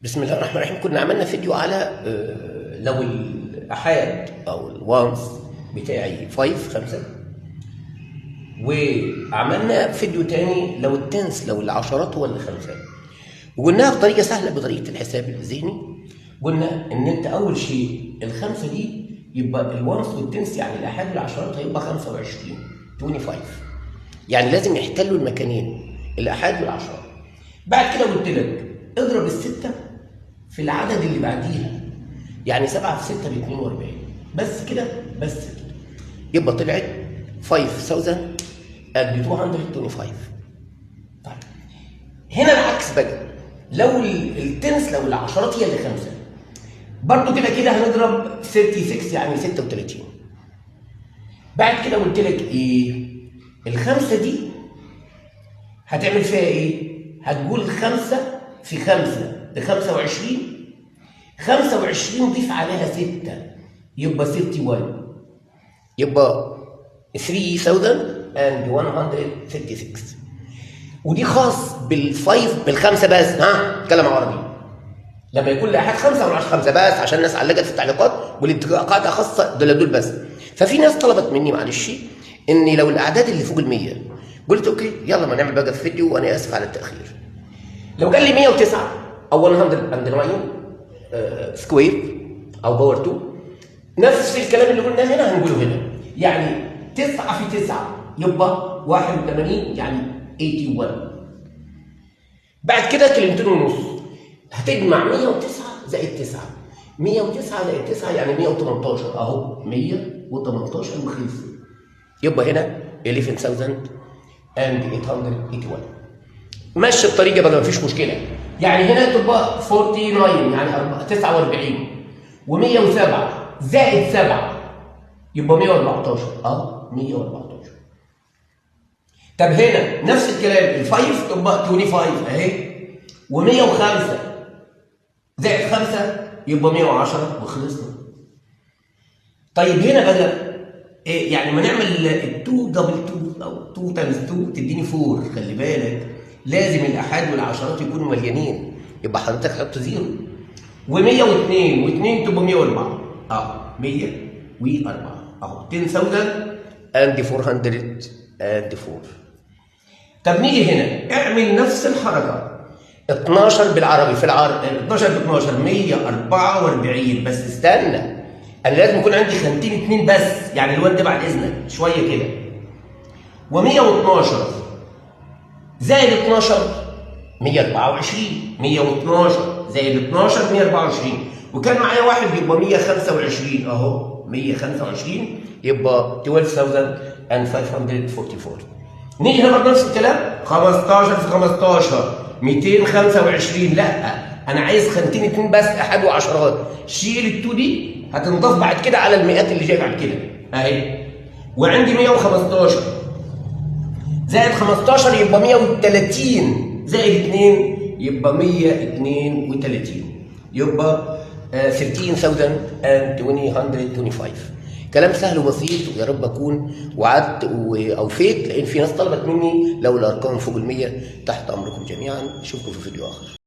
بسم الله الرحمن الرحيم. كنا عملنا فيديو على لو الأحاد أو الوانس بتاعي 5 وعملنا فيديو تاني لو التنس لو العشرات هو اللي 5، وقلناها بطريقة سهلة بطريقة الحساب الذهني. قلنا إن أنت أول شيء ال5 دي يبقى الوانس والتنس يعني الأحاد والعشرات هيبقى 25 يعني لازم يحتلوا المكانين الأحاد والعشرات. بعد كده قلت لك اضرب ال6 في العدد اللي بعديها، يعني 7 في 6 ب 42 بس كده يبقى طلعت 5225. طيب هنا العكس بقى، لو التنس لو العشرات هي اللي 5 برضو كده هنضرب 36 يعني 36. بعد كده قلت لك ايه؟ ال5 دي هتعمل فيها ايه؟ هتقول 5 في 5 ب 25 ضيف عليها 6 يبقى 61 يبقى 3136. ودي خاص بالخمسه بس، كلام عربي. لما يكون لأحد 5 ولا 5 بس عشان الناس علقت في التعليقات والانتقاءات خاصه دول بس. ففي ناس طلبت مني معلش اني لو الاعداد اللي فوق ال100 قلت اوكي يلا ما نعمل بقى الفيديو وانا اسف على التاخير. لو قال لي 109 او 109 سكوير او باور 2 نفس الكلام اللي قلناه هنا هنقوله هنا، يعني 9 في 9 يبقى 81 يعني 81. بعد كده كلمتين ونص هتجمع 109 زائد 9 109 زائد 9 يعني 118 اهو 118 وخلص. يبقى هنا 11881 ماشي الطريقه بقى مفيش مشكله. يعني هنا تبقى 49 يعني 49 و107 زائد 7 يبقى 114 114. طب هنا نفس الكلام ال5 تبقى 25 اهي و105 زائد 5 يبقى 110 وخلصنا. طيب هنا بقى إيه؟ يعني ما نعمل 2 دبل 2 او 2 تايمز 2 تديني 4. خلي بالك لازم الاحاد والعشرات يكونوا مليانين، يبقى حضرتك حط 0 و102 و2 تبقى 104 104 اهو 10404. طب نيجي هنا اعمل نفس الحركه 12 بالعربي في 12 ب 12 144 بس استنى انا لازم يكون عندي خانتين 2 بس، يعني الواد ده بعد اذنك شويه كده و112 زائد 12 124 112 زائد 12 124 وكان معايا واحد يبقى 125 اهو 125 يبقى 12544. نيجي هنا برضه نفس الكلام 15 في 15 225. لا انا عايز خانتين 2 بس احاد وعشرات، شيل ال2 دي هتنضاف بعد كده على المئات اللي جايه بعد كده اهي. وعندي 115 زائد 15 يبقى 130 زائد 2 يبقى 132 يبقى 13225. كلام سهل وبسيط ويا رب اكون وعدت واوفيت، لان في ناس طلبت مني لو الارقام فوق ال100. تحت امركم جميعا، اشوفكم في فيديو اخر.